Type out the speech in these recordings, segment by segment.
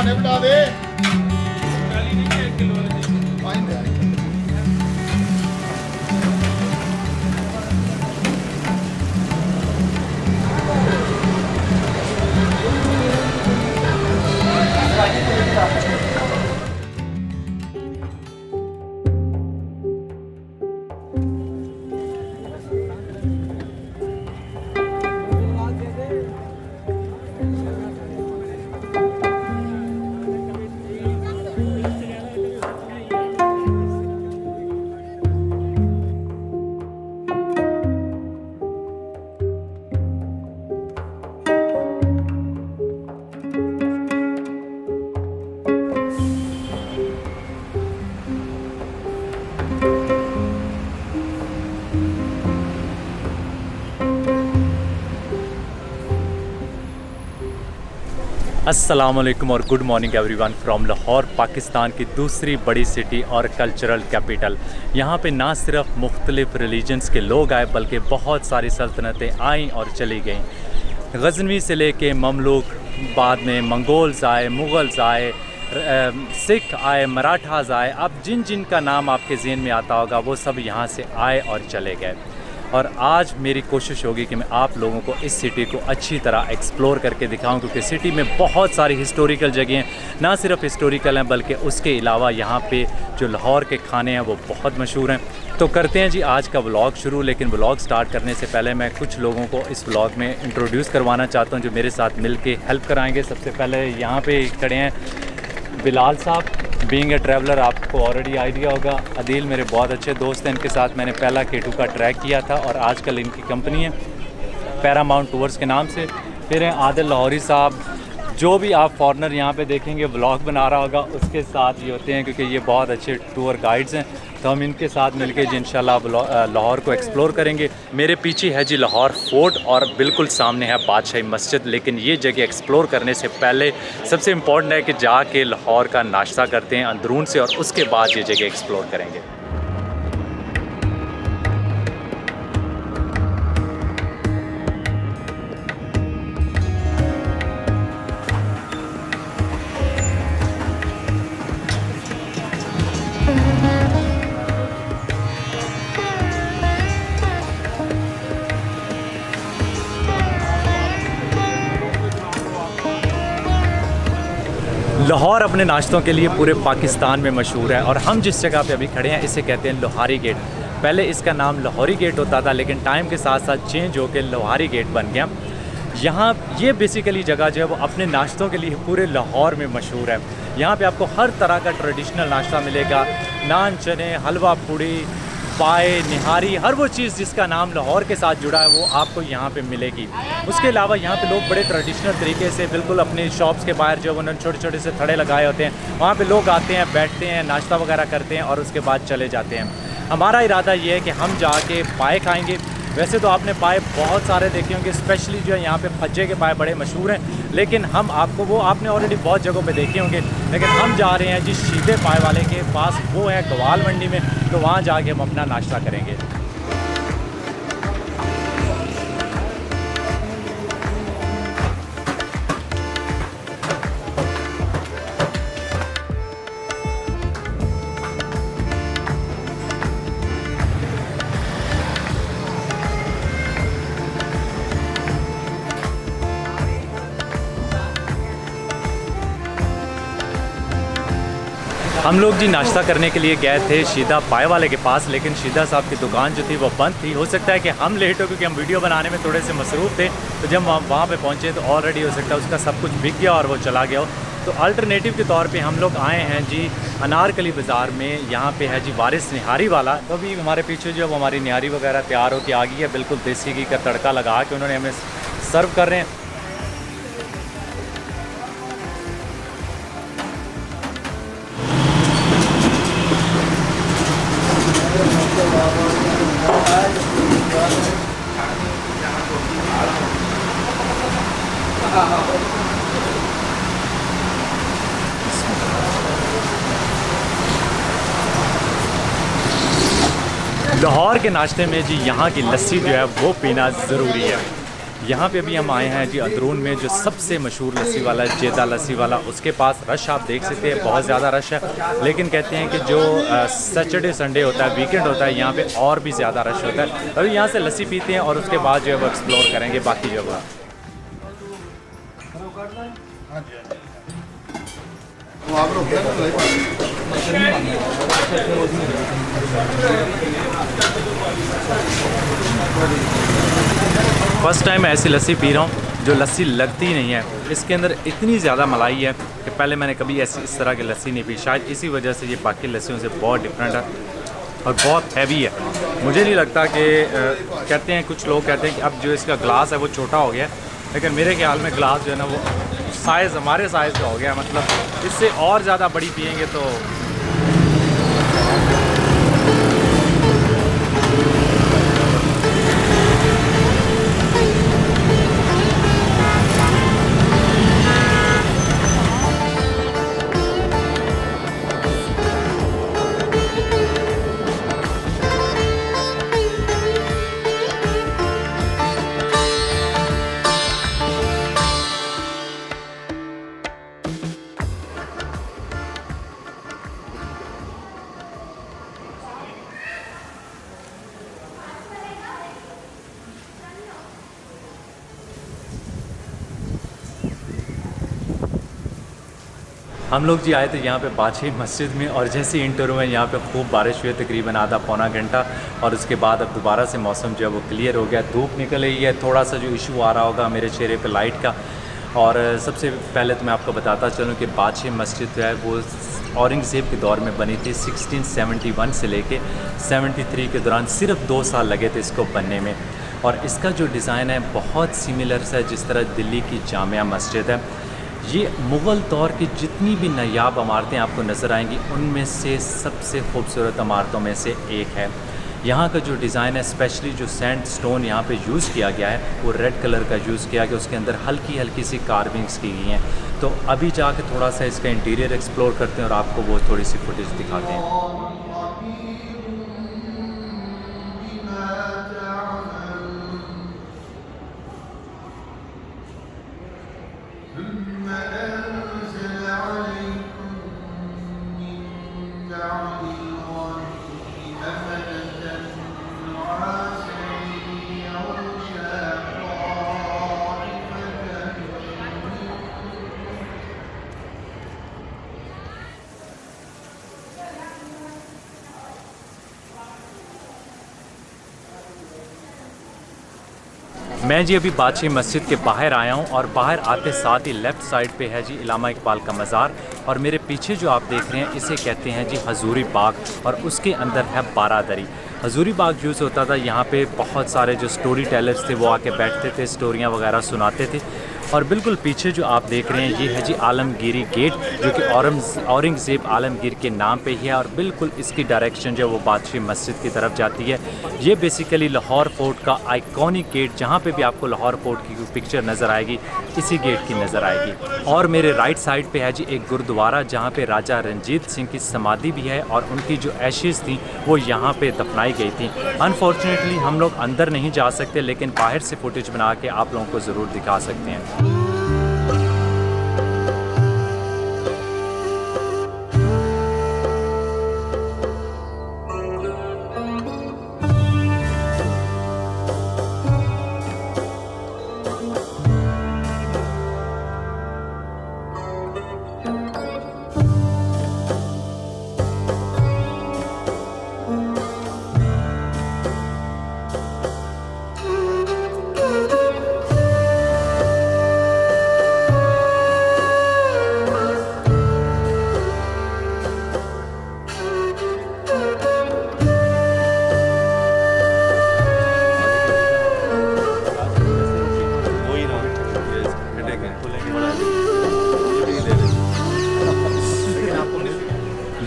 निपटा दे अस्सलामुअलैकुम और good morning everyone from Lahore, Pakistan की दूसरी बड़ी सिटी और कल्चरल कैपिटल। यहाँ पे ना सिर्फ मुख्तलिफ़ रिलीजन्स के लोग आए बल्कि बहुत सारी सल्तनतें आईं और चली गईं। गज़नवी से लेके ममलूक, बाद में मंगोल्स आए, मुग़ल्स आए, सिख आए, मराठास आए। अब जिन जिन का नाम आपके ज़हन में आता होगा वो सब यहाँ से आए और चले गए। और आज मेरी कोशिश होगी कि मैं आप लोगों को इस सिटी को अच्छी तरह एक्सप्लोर करके दिखाऊं, क्योंकि सिटी में बहुत सारी हिस्टोरिकल जगहें, ना सिर्फ हिस्टोरिकल हैं बल्कि उसके अलावा यहाँ पे जो लाहौर के खाने हैं वो बहुत मशहूर हैं। तो करते हैं जी आज का व्लॉग शुरू। लेकिन व्लॉग स्टार्ट करने से पहले मैं कुछ लोगों को इस व्लॉग में इंट्रोड्यूस करवाना चाहता हूँ जो मेरे साथ मिल के हेल्प कराएँगे। सबसे पहले यहाँ पर खड़े हैं बिलाल साहब, बीइंग ए ट्रैवलर आपको ऑलरेडी आइडिया होगा। अदील मेरे बहुत अच्छे दोस्त हैं, इनके साथ मैंने पहला K2 का ट्रैक किया था और आजकल इनकी कंपनी है पैरामाउंट टूर्स के नाम से। फिर हैं आदिल लाहौरी साहब, जो भी आप फॉरनर यहाँ पे देखेंगे व्लॉग बना रहा होगा उसके साथ ये होते हैं, क्योंकि ये बहुत अच्छे टूर गाइड्स हैं। तो हम इनके साथ मिलके जी इंशाल्लाह लाहौर को एक्सप्लोर करेंगे। मेरे पीछे है जी लाहौर फोर्ट और बिल्कुल सामने है बादशाही मस्जिद। लेकिन ये जगह एक्सप्लोर करने से पहले सबसे इम्पॉर्टेंट है कि जाके लाहौर का नाश्ता करते हैं अंदरून से और उसके बाद ये जगह एक्सप्लोर करेंगे। लाहौर अपने नाश्तों के लिए पूरे पाकिस्तान में मशहूर है और हम जिस जगह पे अभी खड़े हैं इसे कहते हैं लोहारी गेट। पहले इसका नाम लाहौरी गेट होता था, लेकिन टाइम के साथ साथ चेंज होकर लोहारी गेट बन गया। यहाँ ये बेसिकली जगह जो है वो अपने नाश्तों के लिए पूरे लाहौर में मशहूर है। यहाँ पे आपको हर तरह का ट्रेडिशनल नाश्ता मिलेगा, नान, चने, हलवा पूड़ी, पाए, निहारी, हर वो चीज़ जिसका नाम लाहौर के साथ जुड़ा है वो आपको यहाँ पे मिलेगी। उसके अलावा यहाँ पे लोग बड़े ट्रेडिशनल तरीके से बिल्कुल अपनी शॉप्स के बाहर जो उन्होंने छोटे छोटे से थड़े लगाए होते हैं, वहाँ पे लोग आते हैं, बैठते हैं, नाश्ता वगैरह करते हैं और उसके बाद चले जाते हैं। हमारा इरादा ये है कि हम जाके पाए खाएँगे। वैसे तो आपने पाए बहुत सारे देखे होंगे, स्पेशली जो है यहाँ पे फज्जे के पाए बड़े मशहूर हैं, लेकिन हम आपको वो आपने ऑलरेडी बहुत जगहों पे देखे होंगे। लेकिन हम जा रहे हैं जिस सीधे पाए वाले के पास, वो है गवाल मंडी में, तो वहाँ जाके हम अपना नाश्ता करेंगे। हम लोग जी नाश्ता करने के लिए गए थे शीदा पाए वाले के पास, लेकिन शीदा साहब की दुकान जो थी वो बंद थी। हो सकता है कि हम लेट हो क्योंकि हम वीडियो बनाने में थोड़े से मसरूफ़ थे, तो जब हम वहाँ पे पहुँचे तो ऑलरेडी हो सकता है उसका सब कुछ बिक गया और वो चला गया हो। तो अल्टरनेटिव के तौर पे हम लोग आए हैं जी अनारकली बाज़ार में। यहाँ पे है जी वारिस निहारी वाला। तो अभी हमारे पीछे जो हमारी निहारी वगैरह तैयार हो के आ गई है, बिल्कुल देसी घी का तड़का लगा के उन्होंने हमें सर्व कर रहे हैं। लाहौर के नाश्ते में जी यहाँ की लस्सी जो है वो पीना ज़रूरी है। यहाँ पे अभी हम आए हैं जी अंदरून में, जो सबसे मशहूर लस्सी वाला है जेदा लस्सी वाला, उसके पास रश आप देख सकते हैं, बहुत ज़्यादा रश है। लेकिन कहते हैं कि जो सैटरडे संडे होता है, वीकेंड होता है, यहाँ पे और भी ज़्यादा रश होता है। अभी यहाँ से लस्सी पीते हैं और उसके बाद जो है वो एक्सप्लोर करेंगे बाकी जगह। फर्स्ट टाइम मैं ऐसी लस्सी पी रहा हूँ जो लस्सी लगती नहीं है। इसके अंदर इतनी ज़्यादा मलाई है कि पहले मैंने कभी ऐसी इस तरह की लस्सी नहीं पी। शायद इसी वजह से ये बाकी लस्सियों से बहुत डिफरेंट है और बहुत हैवी है। मुझे नहीं लगता कि कहते हैं, कुछ लोग कहते हैं कि अब जो इसका ग्लास है वो छोटा हो गया, लेकिन मेरे ख्याल में ग्लास जो है ना वो साइज़ हमारे साइज़ का हो गया। मतलब इससे और ज़्यादा बड़ी पियेंगे तो हम लोग जी आए थे यहाँ पे बादशाही मस्जिद में, और जैसे इंटर हुए यहाँ पे खूब बारिश हुई, तकरीबन आधा पौना घंटा, और उसके बाद अब दोबारा से मौसम जो है वो क्लियर हो गया, धूप निकल रही है। थोड़ा सा जो इशू आ रहा होगा मेरे चेहरे पे लाइट का। और सबसे पहले तो मैं आपको बताता चलूँ कि बादशाही मस्जिद जो है वो औरंगज़ेब के दौर में बनी थी। 1671 से लेके 73 के दौरान सिर्फ 2 साल लगे थे इसको बनने में। और इसका जो डिज़ाइन है बहुत सिमिलर सा है जिस तरह दिल्ली की जामिया मस्जिद है। ये मुग़ल दौर की जितनी भी नायाब इमारतें आपको नज़र आएंगी उनमें से सबसे खूबसूरत इमारतों में से एक है। यहाँ का जो डिज़ाइन है, स्पेशली जो सैंड स्टोन यहाँ पे यूज़ किया गया है वो रेड कलर का यूज़ किया गया, उसके अंदर हल्की हल्की सी कार्विंग्स की गई हैं। तो अभी जाके थोड़ा सा इसका इंटीरियर एक्सप्लोर करते हैं और आपको वो थोड़ी सी फुटेज दिखाते हैं। मैं जी अभी बादशाही मस्जिद के बाहर आया हूँ, और बाहर आते साथ ही लेफ़्ट साइड पे है जी इलामा इकबाल का मज़ार, और मेरे पीछे जो आप देख रहे हैं इसे कहते हैं जी हजूरी बाग, और उसके अंदर है बारादरी। हजूरी बाग यूज़ होता था, यहाँ पे बहुत सारे जो स्टोरी टेलर्स थे वो आके बैठते थे, स्टोरियाँ वगैरह सुनाते थे। और बिल्कुल पीछे जो आप देख रहे हैं ये है जी आलमगीरी गेट, जो कि औरंगज़ेब आलमगीर के नाम पे ही है, और बिल्कुल इसकी डायरेक्शन जो है वो बादशाही मस्जिद की तरफ जाती है। ये बेसिकली लाहौर फोर्ट का आइकॉनिक गेट, जहाँ पे भी आपको लाहौर फोर्ट की पिक्चर नज़र आएगी इसी गेट की नज़र आएगी। और मेरे राइट साइड पे है जी एक गुरुद्वारा, जहाँ पे राजा रंजीत सिंह की समाधि भी है, और उनकी जो एशेज़ थी वो यहाँ पे दफनाई गई थी। अनफॉर्चुनेटली हम लोग अंदर नहीं जा सकते, लेकिन बाहर से फुटेज बना के आप लोगों को ज़रूर दिखा सकते हैं।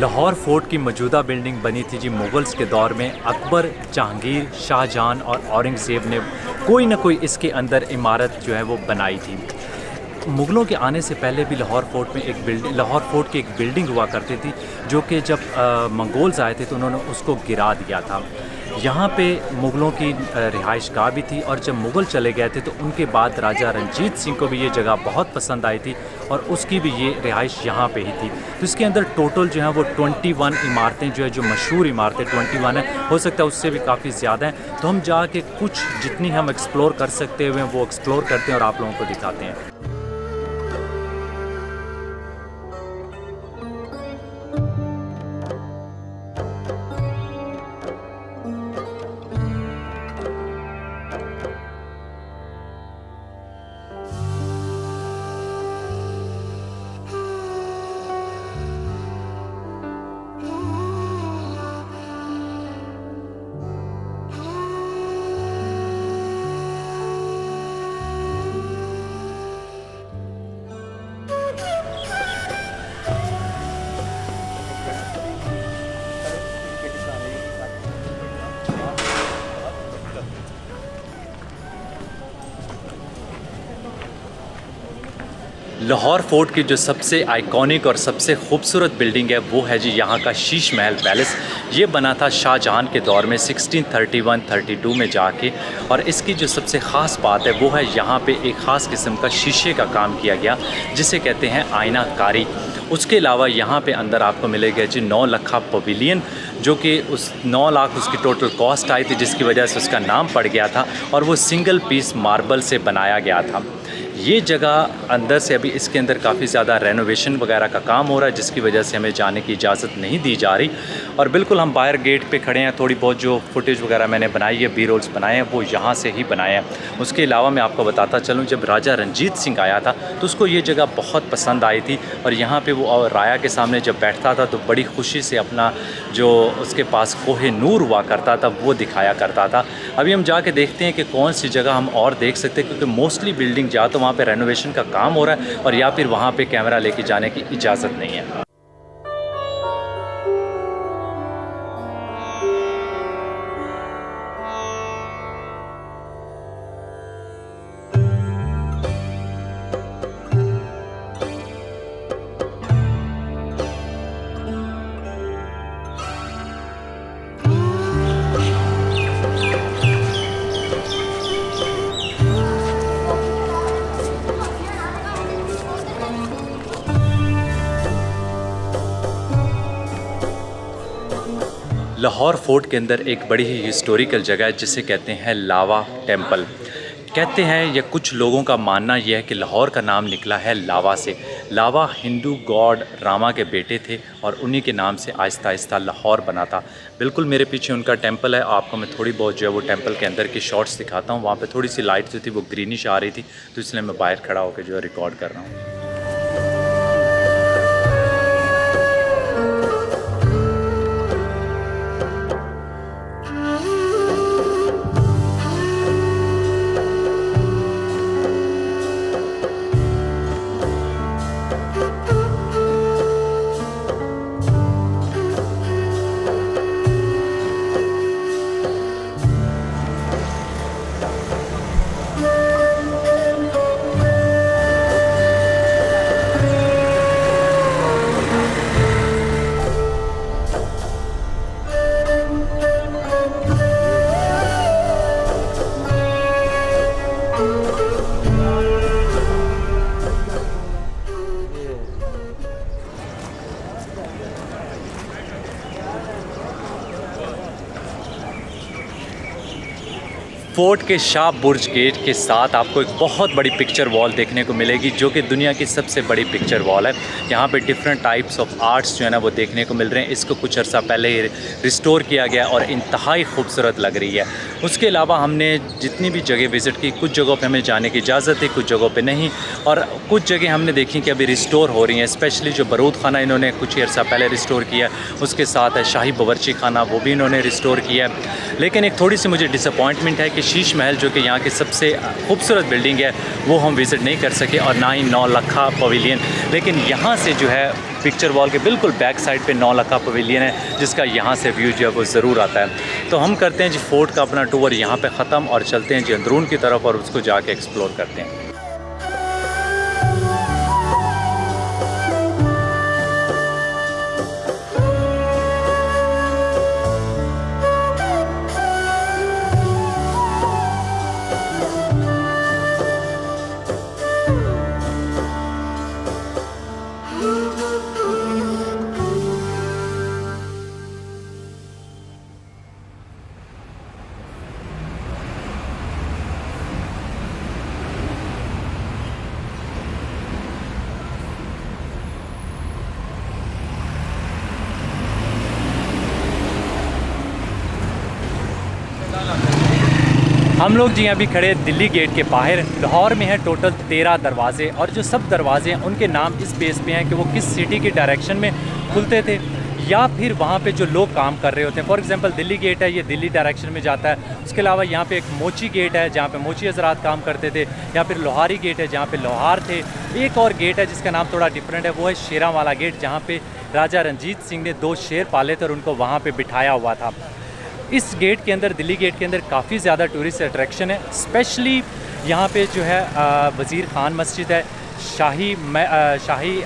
लाहौर फोर्ट की मौजूदा बिल्डिंग बनी थी जी मुग़ल्स के दौर में। अकबर, जहांगीर, शाहजहां और औरंगज़ेब ने कोई ना कोई इसके अंदर इमारत जो है वो बनाई थी। मुग़लों के आने से पहले भी लाहौर फोर्ट में लाहौर फोर्ट की एक बिल्डिंग हुआ करती थी, जो कि जब मंगोल्स आए थे तो उन्होंने उसको गिरा दिया था। यहाँ पे मुग़लों की रिहाइश गाह भी थी, और जब मुग़ल चले गए थे तो उनके बाद राजा रणजीत सिंह को भी ये जगह बहुत पसंद आई थी, और उसकी भी ये रिहाइश यहाँ पे ही थी। तो इसके अंदर टोटल जो है वो 21 इमारतें जो है, जो मशहूर इमारतें 21 हैं, हो सकता है उससे भी काफ़ी ज़्यादा हैं। तो हम जाके कुछ जितनी हम एक्सप्लोर कर सकते हुए वो एक्सप्लोर करते हैं और आप लोगों को दिखाते हैं। लाहौर फोर्ट की जो सबसे आइकॉनिक और सबसे खूबसूरत बिल्डिंग है वो है जी यहाँ का शीश महल पैलेस। ये बना था शाहजहां के दौर में 1631-32 में जाके, और इसकी जो सबसे ख़ास बात है वो है यहाँ पे एक ख़ास किस्म का शीशे का काम किया गया जिसे कहते हैं आईना कारी। उसके अलावा यहाँ पे अंदर आपको मिलेगा जी 9 लखा पवेलियन, जो कि उस 9 लाख उसकी टोटल कॉस्ट आई थी, जिसकी वजह से उसका नाम पड़ गया था, और वो सिंगल पीस मार्बल से बनाया गया था। ये जगह अंदर से अभी इसके अंदर काफ़ी ज़्यादा रेनोवेशन वगैरह का काम हो रहा है, जिसकी वजह से हमें जाने की इजाज़त नहीं दी जा रही। और बिल्कुल हम बाहर गेट पे खड़े हैं। थोड़ी बहुत जो फुटेज वगैरह मैंने बनाई है, बी रोल्स बनाए हैं, वो यहाँ से ही बनाए हैं। उसके अलावा मैं आपको बताता चलूँ, जब राजा रणजीत सिंह आया था तो उसको ये जगह बहुत पसंद आई थी, और यहाँ पर वो राया के सामने जब बैठता था तो बड़ी खुशी से अपना जो उसके पास कोहे नूर हुआ करता था वो दिखाया करता था। अभी हम जाके देखते हैं कि कौन सी जगह हम और देख सकते हैं, क्योंकि मोस्टली बिल्डिंग जा तो वहाँ पे रेनोवेशन का काम हो रहा है, और या फिर वहाँ पे कैमरा लेके जाने की इजाज़त नहीं है। लाहौर फोर्ट के अंदर एक बड़ी ही हिस्टोरिकल जगह है जिसे कहते हैं लावा टेम्पल। कहते हैं या कुछ लोगों का मानना यह है कि लाहौर का नाम निकला है लावा से। लावा हिंदू गॉड रामा के बेटे थे, और उन्हीं के नाम से आहिस्ता आहिस्ता लाहौर बना था। बिल्कुल मेरे पीछे उनका टेम्पल है। आपको मैं थोड़ी बहुत जो है वो टेम्पल के अंदर की शॉट्स दिखाता हूँ। वहाँ पे थोड़ी सी लाइट जो थी वो ग्रीनिश आ रही थी, तो इसलिए मैं बाहर खड़ा होकर जो है रिकॉर्ड कर रहा हूँ। फोर्ट के शाह बुर्ज गेट के साथ आपको एक बहुत बड़ी पिक्चर वॉल देखने को मिलेगी, जो कि दुनिया की सबसे बड़ी पिक्चर वॉल है। यहाँ पे डिफरेंट टाइप्स ऑफ आर्ट्स जो है ना वो देखने को मिल रहे हैं। इसको कुछ अर्सा पहले ही रिस्टोर किया गया और इंतहाई खूबसूरत लग रही है। उसके अलावा हमने जितनी भी जगह विज़िट की, कुछ जगहों पे हमें जाने की इजाज़त थी, कुछ जगहों पे नहीं, और कुछ जगह हमने देखी कि अभी रिस्टोर हो रही हैं। स्पेशली जो बारूद खाना इन्होंने कुछ ही अर्सा पहले रिस्टोर किया, उसके साथ है शाही बावर्ची खाना, वो भी इन्होंने रिस्टोर किया है। लेकिन एक थोड़ी सी मुझे डिसअपॉइंटमेंट है कि शीश महल जो कि यहाँ की सबसे खूबसूरत बिल्डिंग है वो हम विज़िट नहीं कर सके, और ना ही नौलखा पवेलियन। लेकिन यहाँ से जो है पिक्चर वॉल के बिल्कुल बैक साइड पे नौलखा पवेलियन है, जिसका यहाँ से व्यू जो है वो ज़रूर आता है। तो हम करते हैं जी फोर्ट का अपना टूर यहाँ पे ख़त्म और चलते हैं जी अंदरून की तरफ और उसको जाके एक्सप्लोर करते हैं। हम लोग जी अभी खड़े दिल्ली गेट के बाहर। लाहौर में है टोटल 13 दरवाजे, और जो सब दरवाजे हैं उनके नाम इस बेस पे हैं कि वो किस सिटी की डायरेक्शन में खुलते थे या फिर वहाँ पे जो लोग काम कर रहे होते हैं। फॉर एग्जांपल दिल्ली गेट है, ये दिल्ली डायरेक्शन में जाता है। उसके अलावा यहाँ पे एक मोची गेट है जहाँ पे मोची हजरात काम करते थे, या फिर लोहारी गेट है जहाँ पे लोहार थे। एक और गेट है जिसका नाम थोड़ा डिफरेंट है, वो है शेरा वाला गेट, जहाँ पे राजा रंजीत सिंह ने 2 शेर पाले थे और उनको वहाँ पर बिठाया हुआ था। इस गेट के अंदर, दिल्ली गेट के अंदर काफ़ी ज़्यादा टूरिस्ट अट्रैक्शन है। स्पेशली यहाँ पे जो है वज़ीर ख़ान मस्जिद है, शाही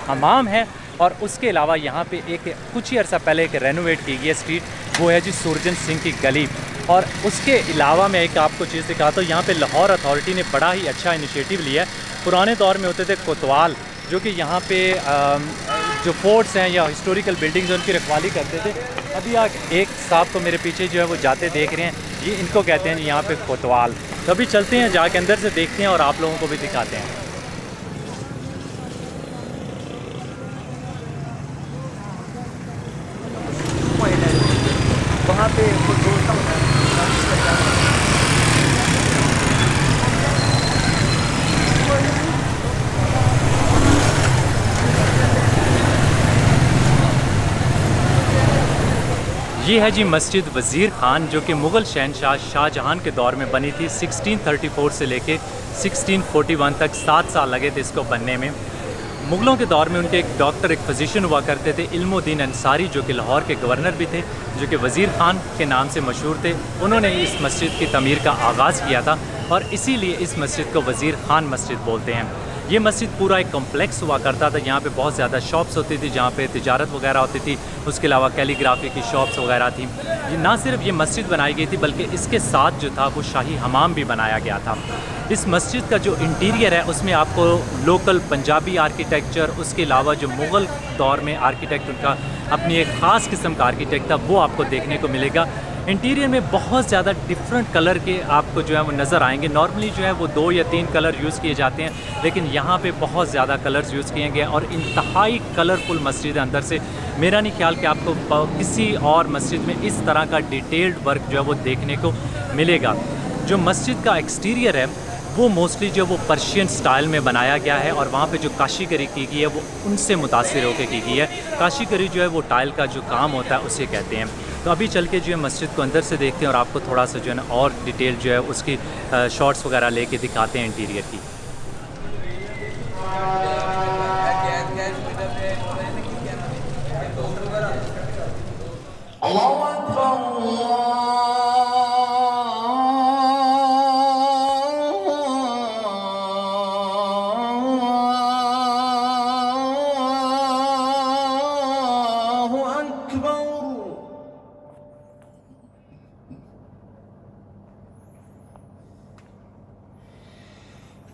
हमाम है, और उसके अलावा यहाँ पे एक कुछ ही अर्सा पहले एक रेनोवेट की गई है स्ट्रीट, वो है जी सुरजन सिंह की गली। और उसके अलावा मैं एक आपको चीज़ दिखाता हूँ, यहाँ पे लाहौर अथॉरिटी ने बड़ा ही अच्छा इनिशिएटिव लिया है। पुराने दौर में होते थे कोतवाल, जो कि यहाँ पे जो फोर्ट्स हैं या हिस्टोरिकल बिल्डिंग्स हैं उनकी रखवाली करते थे। अभी आप एक साहब तो मेरे पीछे जो है वो जाते देख रहे हैं, ये इनको कहते हैं यहाँ पे कोतवाल। तो अभी चलते हैं, जाके अंदर से देखते हैं और आप लोगों को भी दिखाते हैं। वहाँ पे ये है जी मस्जिद वज़ीर ख़ान, जो कि मुग़ल शहनशाह शाहजहान के दौर में बनी थी। 1634 से लेके 1641 तक 7 साल लगे थे इसको बनने में। मुग़लों के दौर में उनके एक डॉक्टर, एक फ़िज़िशियन हुआ करते थे, इल्मुद्दीन अंसारी, जो कि लाहौर के गवर्नर भी थे, जो कि वज़ीर ख़ान के नाम से मशहूर थे। उन्होंने इस मस्जिद की तमीर का आगाज़ किया था और इसीलिए इस मस्जिद को वज़ीर ख़ान मस्जिद बोलते हैं। ये मस्जिद पूरा एक कॉम्प्लेक्स हुआ करता था। यहाँ पे बहुत ज़्यादा शॉप्स होती थी जहाँ पे तिजारत वगैरह होती थी। उसके अलावा कैलीग्राफी की शॉप्स वगैरह थी। ये ना सिर्फ ये मस्जिद बनाई गई थी बल्कि इसके साथ जो था वो शाही हमाम भी बनाया गया था। इस मस्जिद का जो इंटीरियर है उसमें आपको लोकल पंजाबी आर्किटेक्चर, उसके अलावा जो मुग़ल दौर में आर्किटेक्ट, उनका अपनी एक ख़ास किस्म का आर्किटेक्ट था, वो आपको देखने को मिलेगा। इंटीरियर में बहुत ज़्यादा डिफरेंट कलर के आपको जो है वो नज़र आएंगे। नॉर्मली जो है वो 2 या 3 कलर यूज़ किए जाते हैं, लेकिन यहाँ पे बहुत ज़्यादा कलर्स यूज़ किए गए और इंतहाई कलरफुल मस्जिद है अंदर से। मेरा नहीं ख्याल कि आपको किसी और मस्जिद में इस तरह का डिटेल्ड वर्क जो है वो देखने को मिलेगा। जो मस्जिद का एक्सटीरियर है वो मोस्टली जो वो पर्शियन स्टाइल में बनाया गया है और वहाँ पे जो काशीगरी की गई है वो उनसे मुतासिर होकर की गई है। काशीगरी जो है वो टाइल का जो काम होता है उसे कहते हैं। तो अभी चल के जो है मस्जिद को अंदर से देखते हैं और आपको थोड़ा सा जो है ना और डिटेल जो है उसकी शॉट्स वगैरह लेके दिखाते हैं इंटीरियर की।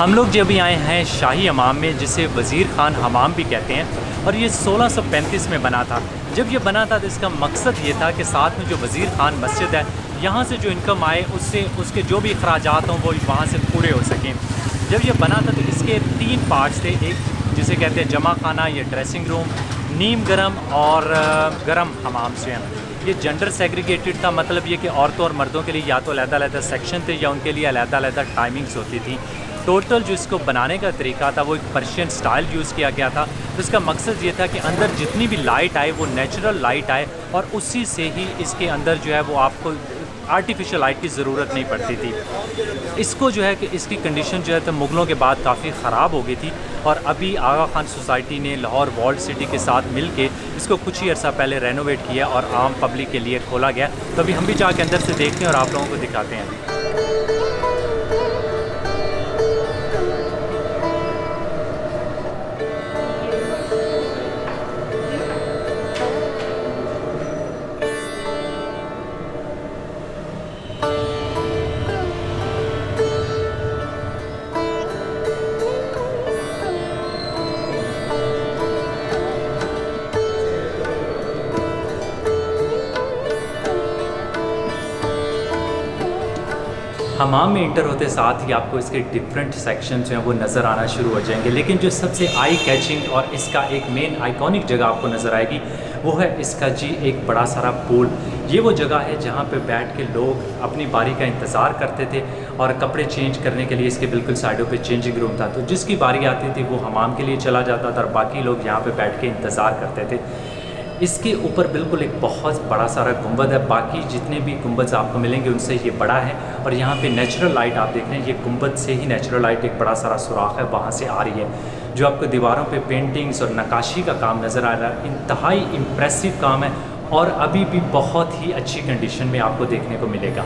हम लोग जब भी आए हैं शाही हमाम में, जिसे वज़ीर खान हमाम भी कहते हैं, और ये 1635 में बना था। जब ये बना था तो इसका मकसद ये था कि साथ में जो वज़ीर खान मस्जिद है, यहाँ से जो इनकम आए उससे उसके जो भी अखराजात हों वो वहाँ से पूरे हो सकें। जब ये बना था तो इसके 3 पार्ट्स थे, एक जिसे कहते हैं जमा खाना या ड्रेसिंग रूम, नीम गरम और गरम हमाम से हैं। ये जेंडर सेग्रीगेटेड था, मतलब ये कि औरतों और मर्दों के लिए या तो अलग-अलग सेक्शन थे या उनके लिए अलग-अलग टाइमिंग्स होती थी। टोटल जो इसको बनाने का तरीका था वो एक पर्शियन स्टाइल यूज़ किया गया था। तो इसका मकसद ये था कि अंदर जितनी भी लाइट आए वो नेचुरल लाइट आए, और उसी से ही इसके अंदर जो है वो आपको आर्टिफिशियल लाइट की ज़रूरत नहीं पड़ती थी। इसको जो है कि इसकी कंडीशन जो है तो मुग़लों के बाद काफ़ी ख़राब हो गई थी, और अभी आगा खान सोसाइटी ने लाहौर वॉल्ड सिटी के साथ मिल के इसको कुछ ही अर्सा पहले रेनोवेट किया और आम पब्लिक के लिए खोला गया। तो अभी हम भी जाके अंदर से देखते हैं और आप लोगों को दिखाते हैं। हमाम में इंटर होते साथ ही आपको इसके डिफरेंट सेक्शन जो हैं वो नज़र आना शुरू हो जाएंगे, लेकिन जो सबसे आई कैचिंग और इसका एक मेन आइकॉनिक जगह आपको नज़र आएगी वो है इसका जी एक बड़ा सारा पूल। ये वो जगह है जहाँ पे बैठ के लोग अपनी बारी का इंतज़ार करते थे, और कपड़े चेंज करने के लिए इसके बिल्कुल साइडों पे चेंजिंग रूम था। तो जिसकी बारी आती थी वो हमाम के लिए चला जाता था और बाकी लोग यहाँ पे बैठ के इंतज़ार करते थे। इसके ऊपर बिल्कुल एक बहुत बड़ा सारा गुंबद है, बाकी जितने भी गुंबद आपको मिलेंगे उनसे ये बड़ा है। और यहाँ पे नेचुरल लाइट आप देख रहे हैं, ये गुंबद से ही नेचुरल लाइट एक बड़ा सारा सुराख है वहाँ से आ रही है। जो आपको दीवारों पे पेंटिंग्स और नक्काशी का काम नज़र आ रहा है, इंतहाई इम्प्रेसिव काम है, और अभी भी बहुत ही अच्छी कंडीशन में आपको देखने को मिलेगा।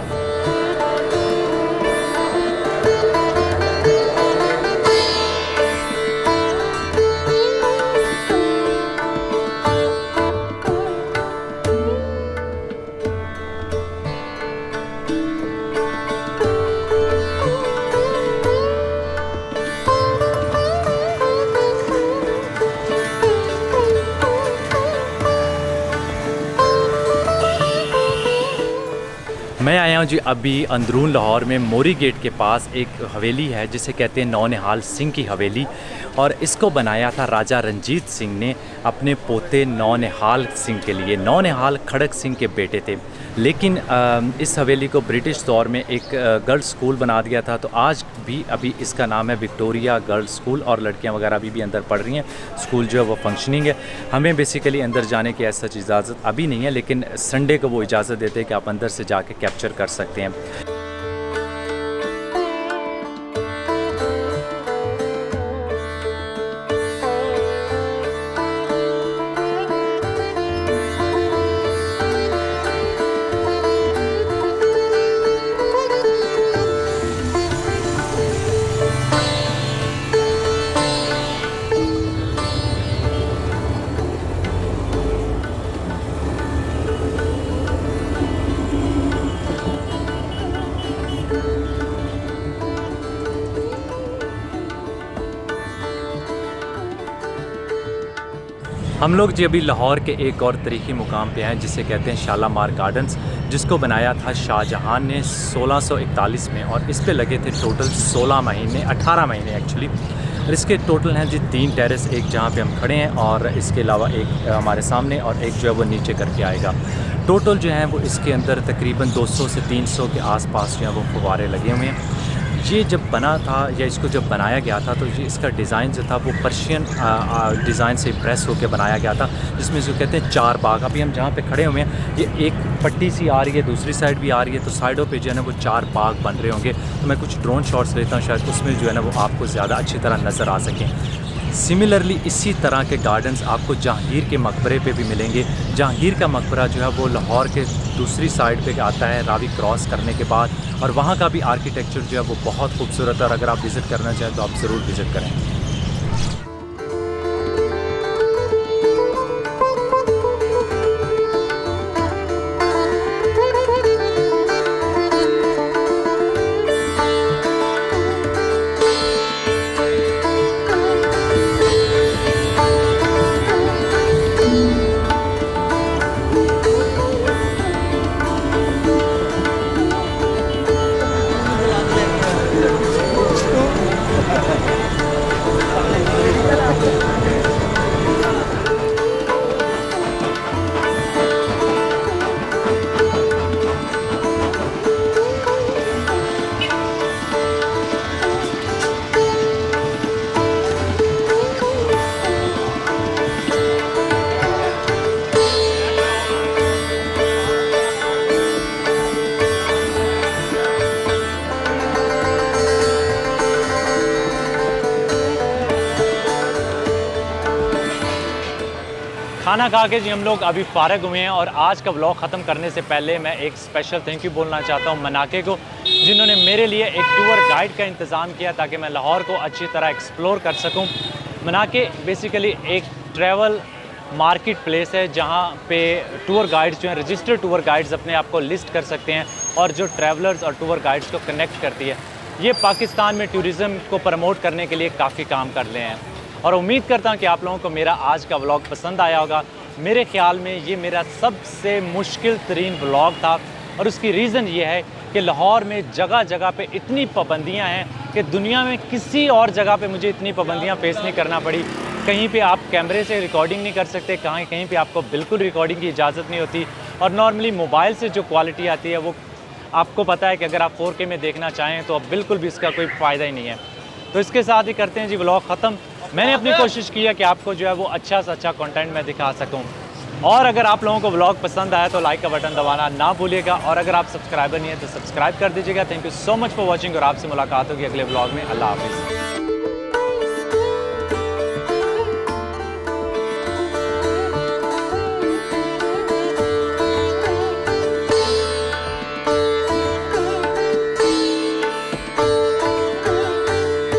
मैं आया हूँ जी अभी अंदरून लाहौर में मोरी गेट के पास एक हवेली है जिसे कहते हैं नौनिहाल सिंह की हवेली, और इसको बनाया था राजा रंजीत सिंह ने अपने पोते नौनिहाल सिंह के लिए। नौनिहाल खड़क सिंह के बेटे थे, लेकिन इस हवेली को ब्रिटिश दौर में एक गर्ल्स स्कूल बना दिया था। तो आज भी अभी इसका नाम है विक्टोरिया गर्ल्स स्कूल, और लड़कियां वगैरह अभी भी अंदर पढ़ रही हैं। स्कूल जो है वो फंक्शनिंग है। हमें बेसिकली अंदर जाने की ऐसा इजाज़त अभी नहीं है, लेकिन संडे को वो इजाज़त देते हैं कि आप अंदर से जाके कैप्चर कर सकते हैं। हम लोग जी अभी लाहौर के एक और तारीख़ी मुकाम पे हैं जिसे कहते हैं शालामार गार्डन्स, जिसको बनाया था शाहजहां ने 1641 में, और इस पे लगे थे टोटल 18 महीने एक्चुअली। और इसके टोटल हैं जी 3 टेरेस, एक जहाँ पे हम खड़े हैं और इसके अलावा एक हमारे सामने और एक जो है वो नीचे करके आएगा। टोटल जो है वो इसके अंदर तकरीबन 200 से 300 के आसपास जो है वो फव्वारे लगे हुए हैं। ये जब बना था या इसको जब बनाया गया था तो ये इसका डिज़ाइन जो था वो पर्शियन डिज़ाइन से इम्प्रेस होकर बनाया गया था, जिसमें इसको कहते हैं 4 बाग। अभी हम जहाँ पे खड़े हुए हैं ये एक पट्टी सी आ रही है, दूसरी साइड भी आ रही है, तो साइडों पे जो है ना वो 4 बाग बन रहे होंगे। तो मैं कुछ ड्रोन शॉट्स लेता हूँ, शायद उसमें जो है ना वो आपको ज़्यादा अच्छी तरह नज़र आ सकें। सिमिलरली इसी तरह के गार्डन्स आपको जहांगीर के मकबरे पे भी मिलेंगे। जहांगीर का मकबरा जो है वो लाहौर के दूसरी साइड पे आता है रावी क्रॉस करने के बाद, और वहाँ का भी आर्किटेक्चर जो है वो बहुत खूबसूरत है, और अगर आप विज़िट करना चाहें तो आप ज़रूर विज़िट करें। खाना खा के जी हम लोग अभी फारग हुए हैं और आज का व्लॉग ख़त्म करने से पहले मैं एक स्पेशल थैंक यू बोलना चाहता हूँ मनाके को, जिन्होंने मेरे लिए एक टूर गाइड का इंतज़ाम किया ताकि मैं लाहौर को अच्छी तरह एक्सप्लोर कर सकूँ। मनाके बेसिकली एक ट्रैवल मार्केट प्लेस है जहाँ पे टूर गाइड्स जो हैं रजिस्टर्ड टूर गाइड्स अपने आप को लिस्ट कर सकते हैं और जो ट्रैवलर्स और टूर गाइड्स को कनेक्ट करती है। ये पाकिस्तान में टूरिज़म को प्रमोट करने के लिए काफ़ी काम कर रहे हैं और उम्मीद करता हूँ कि आप लोगों को मेरा आज का व्लॉग पसंद आया होगा। मेरे ख़्याल में ये मेरा सबसे मुश्किल तरीन व्लॉग था और उसकी रीज़न ये है कि लाहौर में जगह जगह पे इतनी पाबंदियाँ हैं कि दुनिया में किसी और जगह पे मुझे इतनी पाबंदियाँ फेस नहीं करना पड़ी। कहीं पे आप कैमरे से रिकॉर्डिंग नहीं कर सकते, कहीं पे आपको बिल्कुल रिकॉर्डिंग की इजाज़त नहीं होती और नॉर्मली मोबाइल से जो क्वालिटी आती है वो आपको पता है कि अगर आप 4K में देखना चाहें तो अब बिल्कुल भी इसका कोई फ़ायदा ही नहीं है। तो इसके साथ ही करते हैं जी व्लॉग ख़त्म। मैंने अपनी कोशिश की है कि आपको जो है वो अच्छा से अच्छा कंटेंट मैं दिखा सकूं और अगर आप लोगों को व्लॉग पसंद आया तो लाइक का बटन दबाना ना भूलिएगा और अगर आप सब्सक्राइबर नहीं है तो सब्सक्राइब कर दीजिएगा। Thank you so much for watching और आपसे मुलाकात होगी अगले व्लॉग में। अल्लाह हाफिज़।